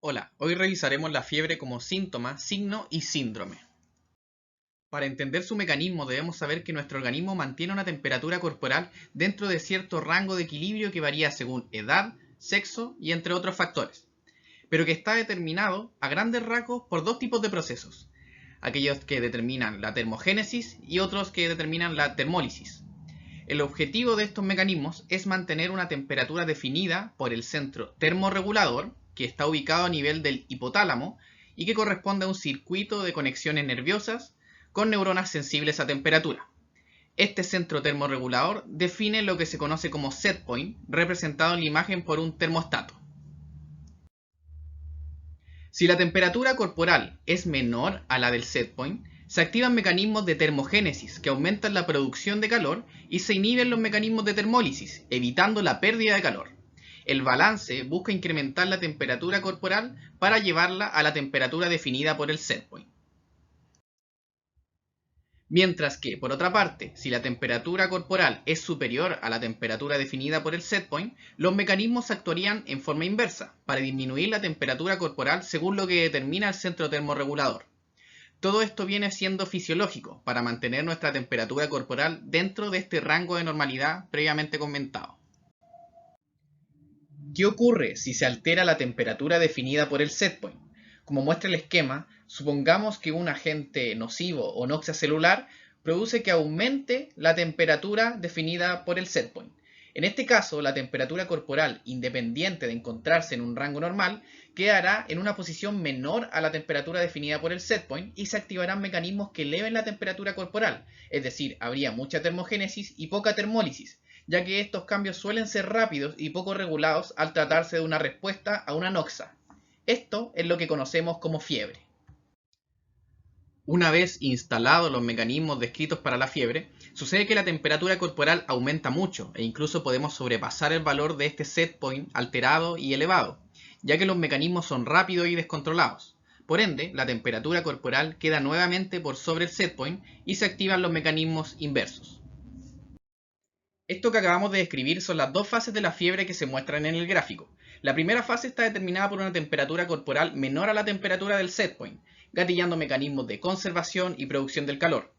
Hola, hoy revisaremos la fiebre como síntoma, signo y síndrome. Para entender su mecanismo debemos saber que nuestro organismo mantiene una temperatura corporal dentro de cierto rango de equilibrio que varía según edad, sexo y entre otros factores, pero que está determinado a grandes rasgos por dos tipos de procesos, aquellos que determinan la termogénesis y otros que determinan la termólisis. El objetivo de estos mecanismos es mantener una temperatura definida por el centro termorregulador, que está ubicado a nivel del hipotálamo y que corresponde a un circuito de conexiones nerviosas con neuronas sensibles a temperatura. Este centro termorregulador define lo que se conoce como set point, representado en la imagen por un termostato. Si la temperatura corporal es menor a la del set point, se activan mecanismos de termogénesis que aumentan la producción de calor y se inhiben los mecanismos de termólisis, evitando la pérdida de calor. El balance busca incrementar la temperatura corporal para llevarla a la temperatura definida por el set point. Mientras que, por otra parte, si la temperatura corporal es superior a la temperatura definida por el set point, los mecanismos actuarían en forma inversa, para disminuir la temperatura corporal según lo que determina el centro termorregulador. Todo esto viene siendo fisiológico, para mantener nuestra temperatura corporal dentro de este rango de normalidad previamente comentado. ¿Qué ocurre si se altera la temperatura definida por el set point? Como muestra el esquema, supongamos que un agente nocivo o noxia celular produce que aumente la temperatura definida por el set point. En este caso, la temperatura corporal, independiente de encontrarse en un rango normal, quedará en una posición menor a la temperatura definida por el set point y se activarán mecanismos que eleven la temperatura corporal, es decir, habría mucha termogénesis y poca termólisis, ya que estos cambios suelen ser rápidos y poco regulados al tratarse de una respuesta a una noxa. Esto es lo que conocemos como fiebre. Una vez instalados los mecanismos descritos para la fiebre, sucede que la temperatura corporal aumenta mucho e incluso podemos sobrepasar el valor de este set point alterado y elevado, ya que los mecanismos son rápidos y descontrolados. Por ende, la temperatura corporal queda nuevamente por sobre el set point y se activan los mecanismos inversos. Esto que acabamos de describir son las dos fases de la fiebre que se muestran en el gráfico. La primera fase está determinada por una temperatura corporal menor a la temperatura del set point, gatillando mecanismos de conservación y producción del calor.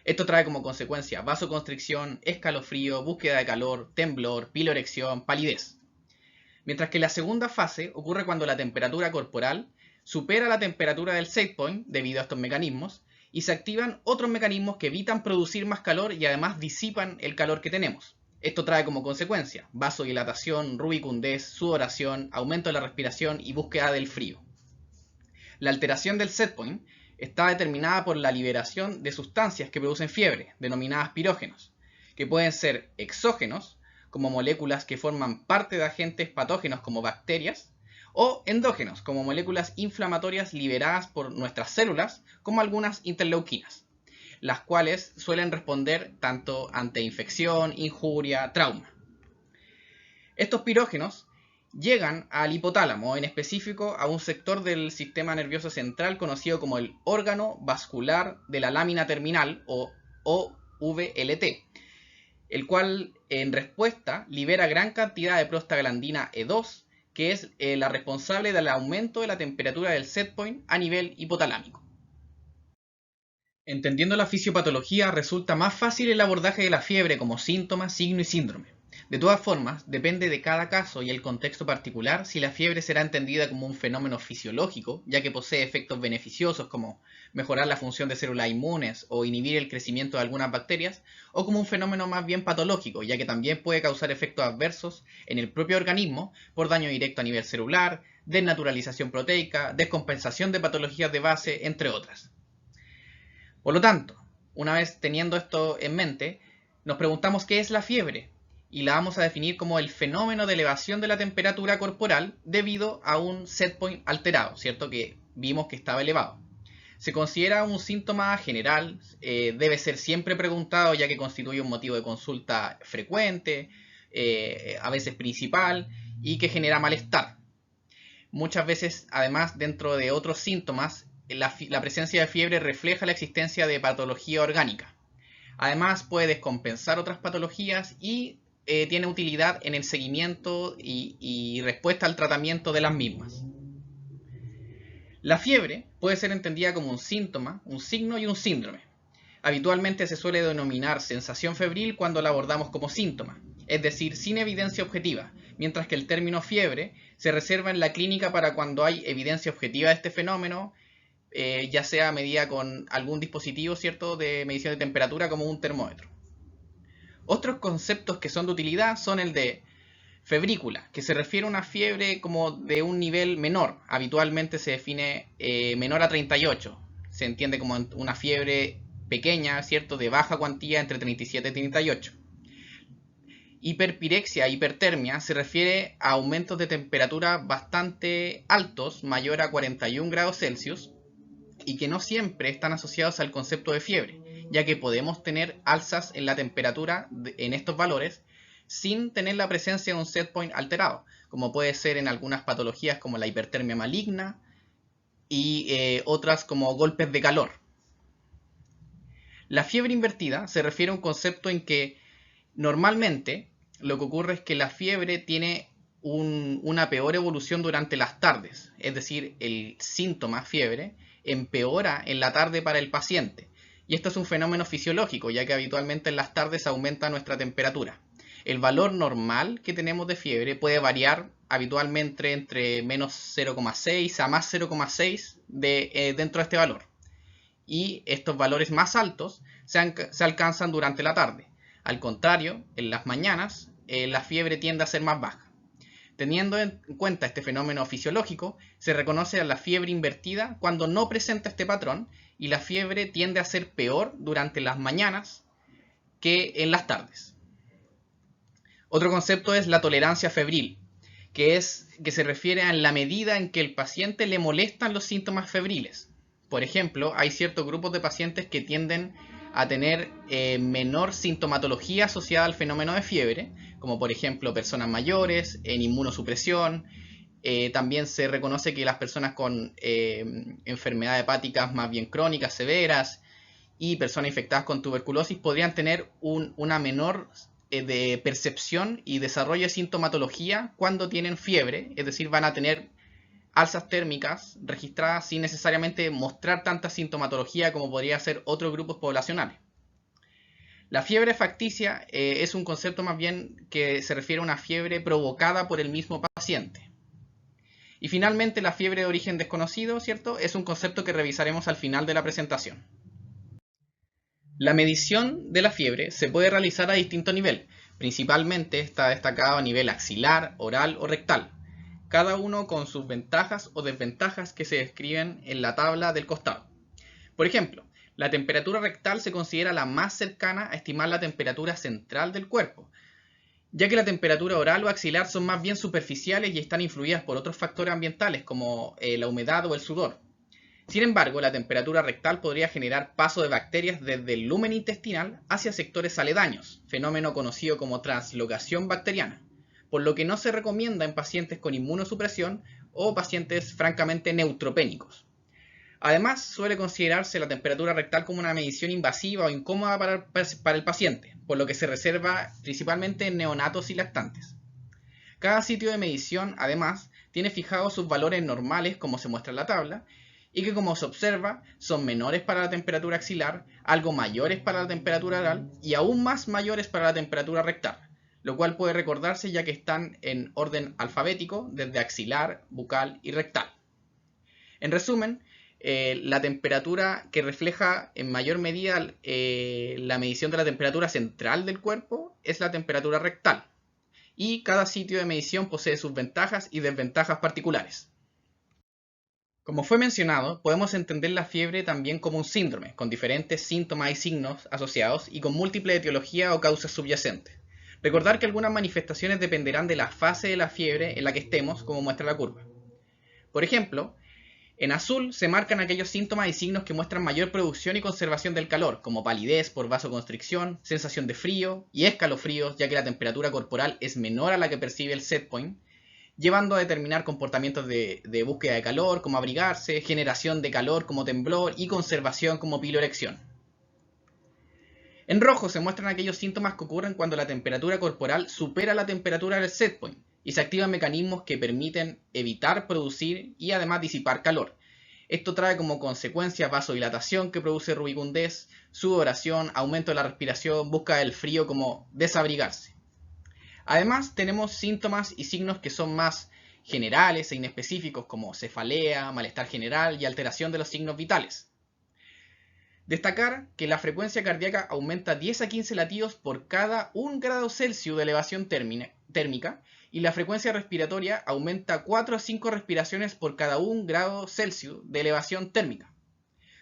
Esto trae como consecuencia vasoconstricción, escalofrío, búsqueda de calor, temblor, piloerección, palidez. Mientras que la segunda fase ocurre cuando la temperatura corporal supera la temperatura del set point debido a estos mecanismos y se activan otros mecanismos que evitan producir más calor y además disipan el calor que tenemos. Esto trae como consecuencia vasodilatación, rubicundez, sudoración, aumento de la respiración y búsqueda del frío. La alteración del set point está determinada por la liberación de sustancias que producen fiebre, denominadas pirógenos, que pueden ser exógenos, como moléculas que forman parte de agentes patógenos como bacterias, o endógenos, como moléculas inflamatorias liberadas por nuestras células, como algunas interleuquinas, las cuales suelen responder tanto ante infección, injuria, trauma. Estos pirógenos llegan al hipotálamo, en específico a un sector del sistema nervioso central conocido como el órgano vascular de la lámina terminal o OVLT, el cual en respuesta libera gran cantidad de prostaglandina E2, que es la responsable del aumento de la temperatura del set point a nivel hipotalámico. Entendiendo la fisiopatología resulta más fácil el abordaje de la fiebre como síntoma, signo y síndrome. De todas formas, depende de cada caso y el contexto particular si la fiebre será entendida como un fenómeno fisiológico, ya que posee efectos beneficiosos como mejorar la función de células inmunes o inhibir el crecimiento de algunas bacterias, o como un fenómeno más bien patológico, ya que también puede causar efectos adversos en el propio organismo por daño directo a nivel celular, desnaturalización proteica, descompensación de patologías de base, entre otras. Por lo tanto, una vez teniendo esto en mente, nos preguntamos qué es la fiebre y la vamos a definir como el fenómeno de elevación de la temperatura corporal debido a un set point alterado, ¿cierto? Que vimos que estaba elevado. Se considera un síntoma general, debe ser siempre preguntado ya que constituye un motivo de consulta frecuente, a veces principal y que genera malestar. Muchas veces, además, dentro de otros síntomas, la presencia de fiebre refleja la existencia de patología orgánica. Además, puede descompensar otras patologías y tiene utilidad en el seguimiento y respuesta al tratamiento de las mismas. La fiebre puede ser entendida como un síntoma, un signo y un síndrome. Habitualmente se suele denominar sensación febril cuando la abordamos como síntoma, es decir, sin evidencia objetiva, mientras que el término fiebre se reserva en la clínica para cuando hay evidencia objetiva de este fenómeno, ya sea medida con algún dispositivo, ¿cierto?, de medición de temperatura como un termómetro. Otros conceptos que son de utilidad son el de febrícula, que se refiere a una fiebre como de un nivel menor. Habitualmente se define menor a 38. Se entiende como una fiebre pequeña, ¿cierto?, de baja cuantía entre 37 y 38. Hiperpirexia, hipertermia, se refiere a aumentos de temperatura bastante altos, mayor a 41 grados Celsius, y que no siempre están asociados al concepto de fiebre, ya que podemos tener alzas en la temperatura en estos valores sin tener la presencia de un set point alterado, como puede ser en algunas patologías como la hipertermia maligna y otras como golpes de calor. La fiebre invertida se refiere a un concepto en que normalmente lo que ocurre es que la fiebre tiene una peor evolución durante las tardes, es decir, el síntoma fiebre empeora en la tarde para el paciente. Y esto es un fenómeno fisiológico, ya que habitualmente en las tardes aumenta nuestra temperatura. El valor normal que tenemos de fiebre puede variar habitualmente entre menos 0,6 a más 0,6 dentro de este valor. Y estos valores más altos se alcanzan durante la tarde. Al contrario, en las mañanas la fiebre tiende a ser más baja. Teniendo en cuenta este fenómeno fisiológico, se reconoce a la fiebre invertida cuando no presenta este patrón y la fiebre tiende a ser peor durante las mañanas que en las tardes. Otro concepto es la tolerancia febril, que se refiere a la medida en que el paciente le molestan los síntomas febriles. Por ejemplo, hay ciertos grupos de pacientes que tienden a tener menor sintomatología asociada al fenómeno de fiebre, como por ejemplo personas mayores, en inmunosupresión. También se reconoce que las personas con enfermedades hepáticas más bien crónicas, severas, y personas infectadas con tuberculosis podrían tener una menor de percepción y desarrollo de sintomatología cuando tienen fiebre, es decir, van a tener alzas térmicas registradas sin necesariamente mostrar tanta sintomatología como podría ser otros grupos poblacionales. La fiebre facticia es un concepto más bien que se refiere a una fiebre provocada por el mismo paciente. Y finalmente la fiebre de origen desconocido, ¿cierto?, es un concepto que revisaremos al final de la presentación. La medición de la fiebre se puede realizar a distinto nivel. Principalmente está destacado a nivel axilar, oral o rectal, cada uno con sus ventajas o desventajas que se describen en la tabla del costado. Por ejemplo, la temperatura rectal se considera la más cercana a estimar la temperatura central del cuerpo, ya que la temperatura oral o axilar son más bien superficiales y están influidas por otros factores ambientales como la humedad o el sudor. Sin embargo, la temperatura rectal podría generar paso de bacterias desde el lumen intestinal hacia sectores aledaños, fenómeno conocido como translocación bacteriana, por lo que no se recomienda en pacientes con inmunosupresión o pacientes francamente neutropénicos. Además, suele considerarse la temperatura rectal como una medición invasiva o incómoda para el paciente, por lo que se reserva principalmente en neonatos y lactantes. Cada sitio de medición, además, tiene fijados sus valores normales, como se muestra en la tabla, y que, como se observa, son menores para la temperatura axilar, algo mayores para la temperatura oral y aún más mayores para la temperatura rectal, lo cual puede recordarse ya que están en orden alfabético desde axilar, bucal y rectal. En resumen, la temperatura que refleja en mayor medida la medición de la temperatura central del cuerpo es la temperatura rectal, y cada sitio de medición posee sus ventajas y desventajas particulares. Como fue mencionado, podemos entender la fiebre también como un síndrome, con diferentes síntomas y signos asociados y con múltiple etiología o causas subyacentes. Recordar que algunas manifestaciones dependerán de la fase de la fiebre en la que estemos, como muestra la curva. Por ejemplo, en azul se marcan aquellos síntomas y signos que muestran mayor producción y conservación del calor, como palidez por vasoconstricción, sensación de frío y escalofríos, ya que la temperatura corporal es menor a la que percibe el set point, llevando a determinar comportamientos de búsqueda de calor, como abrigarse, generación de calor como temblor y conservación como piloerección. En rojo se muestran aquellos síntomas que ocurren cuando la temperatura corporal supera la temperatura del set point y se activan mecanismos que permiten evitar, producir y además disipar calor. Esto trae como consecuencia vasodilatación que produce rubicundez, sudoración, aumento de la respiración, busca del frío como desabrigarse. Además, tenemos síntomas y signos que son más generales e inespecíficos como cefalea, malestar general y alteración de los signos vitales. Destacar que la frecuencia cardíaca aumenta 10 a 15 latidos por cada 1 grado Celsius de elevación térmica y la frecuencia respiratoria aumenta 4 a 5 respiraciones por cada 1 grado Celsius de elevación térmica.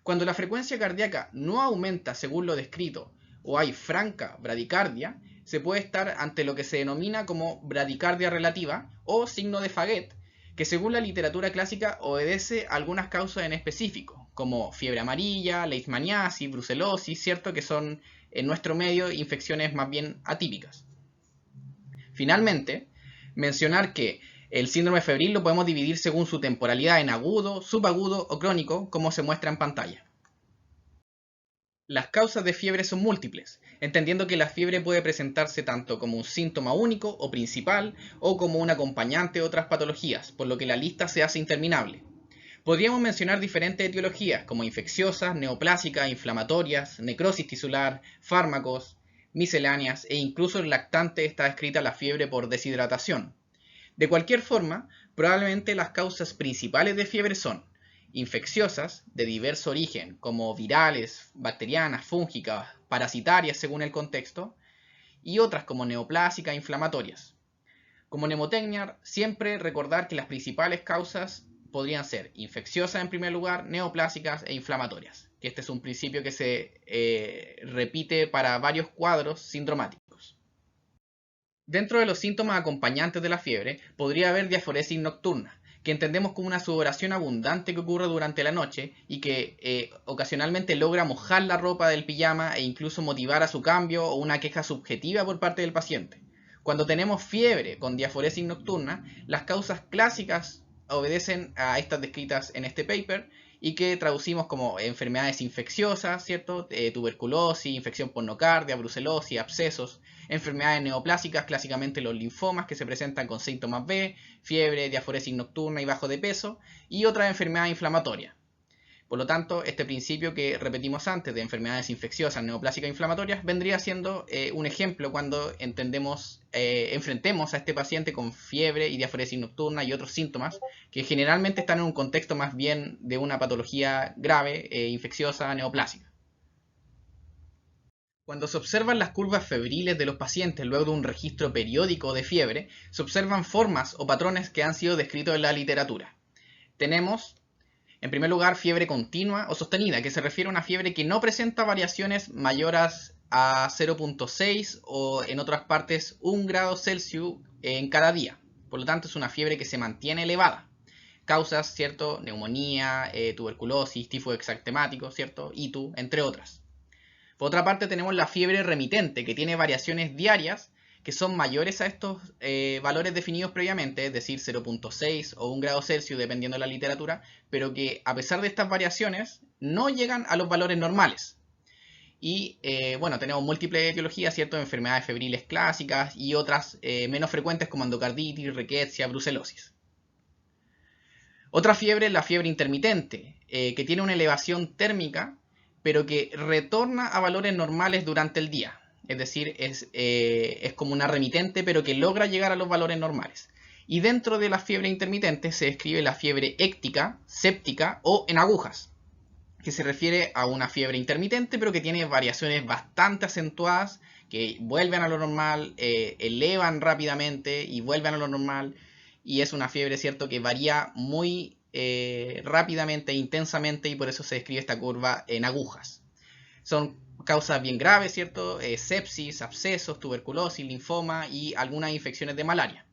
Cuando la frecuencia cardíaca no aumenta según lo descrito o hay franca bradicardia, se puede estar ante lo que se denomina como bradicardia relativa o signo de Faguet, que según la literatura clásica obedece a algunas causas en específico, como fiebre amarilla, leishmaniasis, brucelosis, ¿cierto? Que son en nuestro medio infecciones más bien atípicas. Finalmente, mencionar que el síndrome febril lo podemos dividir según su temporalidad en agudo, subagudo o crónico, como se muestra en pantalla. Las causas de fiebre son múltiples, entendiendo que la fiebre puede presentarse tanto como un síntoma único o principal o como un acompañante de otras patologías, por lo que la lista se hace interminable. Podríamos mencionar diferentes etiologías como infecciosas, neoplásicas, inflamatorias, necrosis tisular, fármacos, misceláneas e incluso en lactante está descrita la fiebre por deshidratación. De cualquier forma, probablemente las causas principales de fiebre son infecciosas de diverso origen, como virales, bacterianas, fúngicas, parasitarias según el contexto, y otras como neoplásicas e inflamatorias. Como mnemotecnia, siempre recordar que las principales causas podrían ser infecciosas en primer lugar, neoplásicas e inflamatorias, que este es un principio que se repite para varios cuadros sindromáticos. Dentro de los síntomas acompañantes de la fiebre, podría haber diaforesis nocturna, que entendemos como una sudoración abundante que ocurre durante la noche y que ocasionalmente logra mojar la ropa del pijama e incluso motivar a su cambio o una queja subjetiva por parte del paciente. Cuando tenemos fiebre con diaforesis nocturna, las causas clásicas obedecen a estas descritas en este paper y que traducimos como enfermedades infecciosas, ¿cierto? Tuberculosis, infección por nocardia, brucelosis, abscesos, enfermedades neoplásicas, clásicamente los linfomas que se presentan con síntomas B, fiebre, diaforesis nocturna y bajo de peso, y otras enfermedades inflamatorias. Por lo tanto, este principio que repetimos antes de enfermedades infecciosas, neoplásicas e inflamatorias vendría siendo un ejemplo cuando enfrentemos a este paciente con fiebre y diaforesis nocturna y otros síntomas que generalmente están en un contexto más bien de una patología grave, infecciosa, neoplásica. Cuando se observan las curvas febriles de los pacientes luego de un registro periódico de fiebre, se observan formas o patrones que han sido descritos en la literatura. Tenemos en primer lugar, fiebre continua o sostenida, que se refiere a una fiebre que no presenta variaciones mayores a 0.6 o en otras partes 1 grado Celsius en cada día. Por lo tanto, es una fiebre que se mantiene elevada. Causas, ¿cierto? Neumonía, tuberculosis, tifo exantemático, ¿cierto? ITU, entre otras. Por otra parte, tenemos la fiebre remitente, que tiene variaciones diarias que son mayores a estos valores definidos previamente, es decir, 0.6 o 1 grado Celsius, dependiendo de la literatura, pero que a pesar de estas variaciones no llegan a los valores normales. Y bueno, tenemos múltiples etiologías, ¿cierto? Enfermedades febriles clásicas y otras menos frecuentes como endocarditis, riquecia, brucelosis. Otra fiebre es la fiebre intermitente, que tiene una elevación térmica, pero que retorna a valores normales durante el día. Es decir, es como una remitente, pero que logra llegar a los valores normales. Y dentro de la fiebre intermitente se describe la fiebre éctica, séptica o en agujas, que se refiere a una fiebre intermitente, pero que tiene variaciones bastante acentuadas, que vuelven a lo normal, elevan rápidamente y vuelven a lo normal. Y es una fiebre, ¿cierto?, que varía muy rápidamente e intensamente y por eso se describe esta curva en agujas. Son causas bien graves, ¿cierto? Sepsis, abscesos, tuberculosis, linfoma y algunas infecciones de malaria.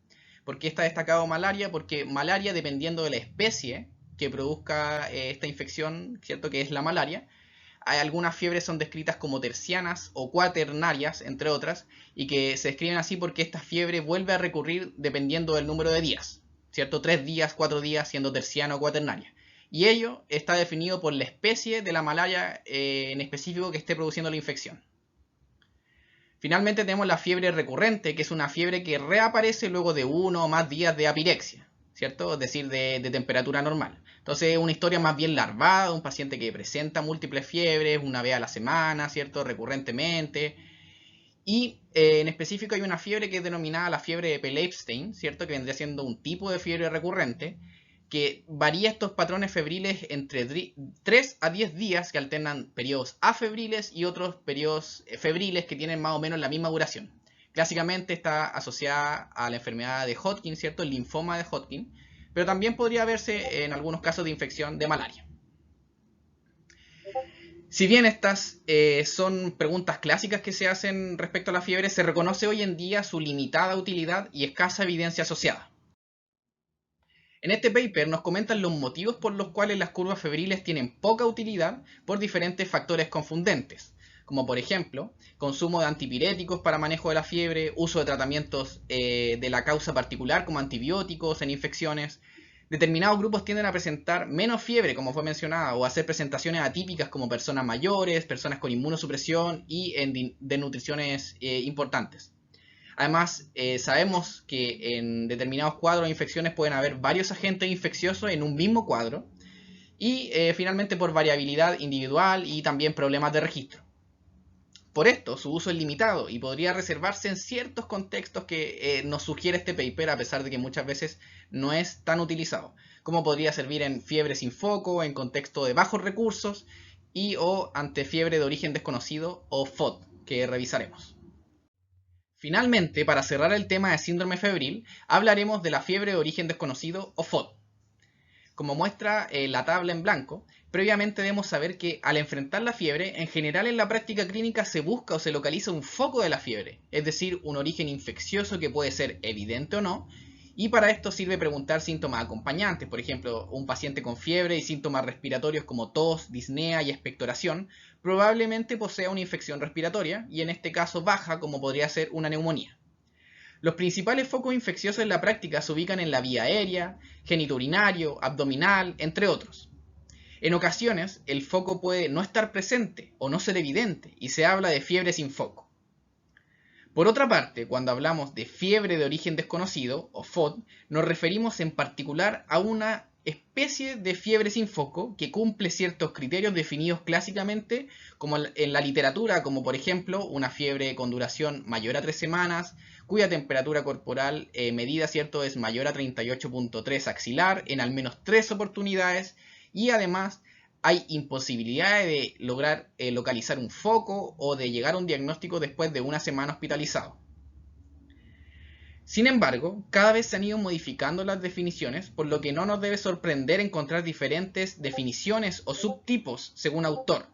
¿Por qué está destacado malaria? Porque malaria, dependiendo de la especie que produzca esta infección, ¿cierto? Que es la malaria, hay algunas fiebres son descritas como tercianas o cuaternarias, entre otras, y que se describen así porque esta fiebre vuelve a recurrir dependiendo del número de días, ¿cierto? 3 días, 4 días, siendo terciana o cuaternaria. Y ello está definido por la especie de la malaria en específico que esté produciendo la infección. Finalmente tenemos la fiebre recurrente, que es una fiebre que reaparece luego de 1 o más días de apirexia. ¿cierto? Es decir, de temperatura normal. Entonces es una historia más bien larvada, un paciente que presenta múltiples fiebres una vez a la semana, ¿cierto? Recurrentemente. Y en específico hay una fiebre que es denominada la fiebre de Eppstein, ¿cierto? Que vendría siendo un tipo de fiebre recurrente que varía estos patrones febriles entre 3 a 10 días, que alternan periodos afebriles y otros periodos febriles que tienen más o menos la misma duración. Clásicamente está asociada a la enfermedad de Hodgkin, ¿cierto? El linfoma de Hodgkin, pero también podría verse en algunos casos de infección de malaria. Si bien estas son preguntas clásicas que se hacen respecto a la fiebre, se reconoce hoy en día su limitada utilidad y escasa evidencia asociada. En este paper nos comentan los motivos por los cuales las curvas febriles tienen poca utilidad por diferentes factores confundentes, como por ejemplo, consumo de antipiréticos para manejo de la fiebre, uso de tratamientos de la causa particular como antibióticos en infecciones. Determinados grupos tienden a presentar menos fiebre, como fue mencionada, o a hacer presentaciones atípicas como personas mayores, personas con inmunosupresión y en desnutriciones importantes. Además, sabemos que en determinados cuadros de infecciones pueden haber varios agentes infecciosos en un mismo cuadro y finalmente por variabilidad individual y también problemas de registro. Por esto, su uso es limitado y podría reservarse en ciertos contextos que nos sugiere este paper, a pesar de que muchas veces no es tan utilizado, como podría servir en fiebre sin foco, en contexto de bajos recursos y o ante fiebre de origen desconocido o FOD, que revisaremos. Finalmente, para cerrar el tema de síndrome febril, hablaremos de la fiebre de origen desconocido o FOD. Como muestra la tabla en blanco, previamente debemos saber que al enfrentar la fiebre, en general en la práctica clínica se busca o se localiza un foco de la fiebre, es decir, un origen infeccioso que puede ser evidente o no, y para esto sirve preguntar síntomas acompañantes, por ejemplo, un paciente con fiebre y síntomas respiratorios como tos, disnea y expectoración, probablemente posea una infección respiratoria, y en este caso baja como podría ser una neumonía. Los principales focos infecciosos en la práctica se ubican en la vía aérea, genitourinario, abdominal, entre otros. En ocasiones, el foco puede no estar presente o no ser evidente y se habla de fiebre sin foco. Por otra parte, cuando hablamos de fiebre de origen desconocido, o FOD, nos referimos en particular a una especie de fiebre sin foco que cumple ciertos criterios definidos clásicamente como en la literatura, como por ejemplo una fiebre con duración mayor a 3 semanas, cuya temperatura corporal medida ¿cierto? Es mayor a 38.3 axilar en al menos 3 oportunidades y además hay imposibilidades de lograr localizar un foco o de llegar a un diagnóstico después de una semana hospitalizado. Sin embargo, cada vez se han ido modificando las definiciones, por lo que no nos debe sorprender encontrar diferentes definiciones o subtipos según autor.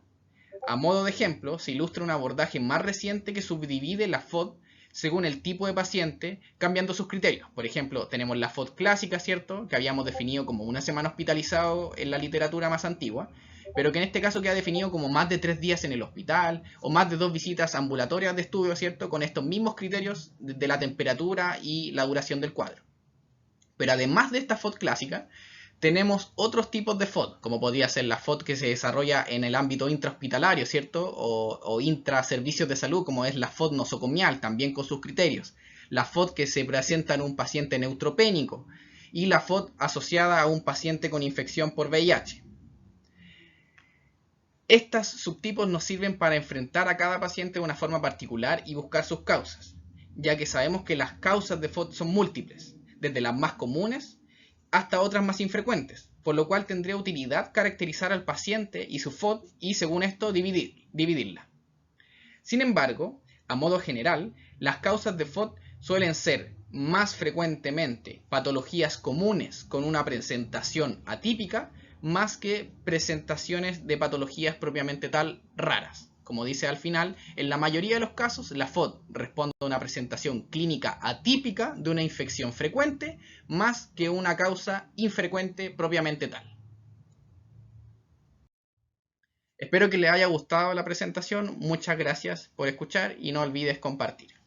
A modo de ejemplo, se ilustra un abordaje más reciente que subdivide la FOD según el tipo de paciente, cambiando sus criterios. Por ejemplo, tenemos la FOD clásica, ¿cierto? Que habíamos definido como una semana hospitalizado en la literatura más antigua, pero que en este caso queda definido como más de 3 días en el hospital o más de 2 visitas ambulatorias de estudio, ¿cierto? Con estos mismos criterios de la temperatura y la duración del cuadro. Pero además de esta FOD clásica, tenemos otros tipos de FOD, como podría ser la FOD que se desarrolla en el ámbito intrahospitalario, ¿cierto? O intraservicios de salud, como es la FOD nosocomial, también con sus criterios. La FOD que se presenta en un paciente neutropénico y la FOD asociada a un paciente con infección por VIH. Estos subtipos nos sirven para enfrentar a cada paciente de una forma particular y buscar sus causas, ya que sabemos que las causas de FOD son múltiples, desde las más comunes hasta otras más infrecuentes, por lo cual tendría utilidad caracterizar al paciente y su FOD y según esto dividirla. Sin embargo, a modo general, las causas de FOD suelen ser más frecuentemente patologías comunes con una presentación atípica más que presentaciones de patologías propiamente tal raras. Como dice al final, en la mayoría de los casos la FOD responde a una presentación clínica atípica de una infección frecuente más que una causa infrecuente propiamente tal. Espero que les haya gustado la presentación, muchas gracias por escuchar y no olvides compartir.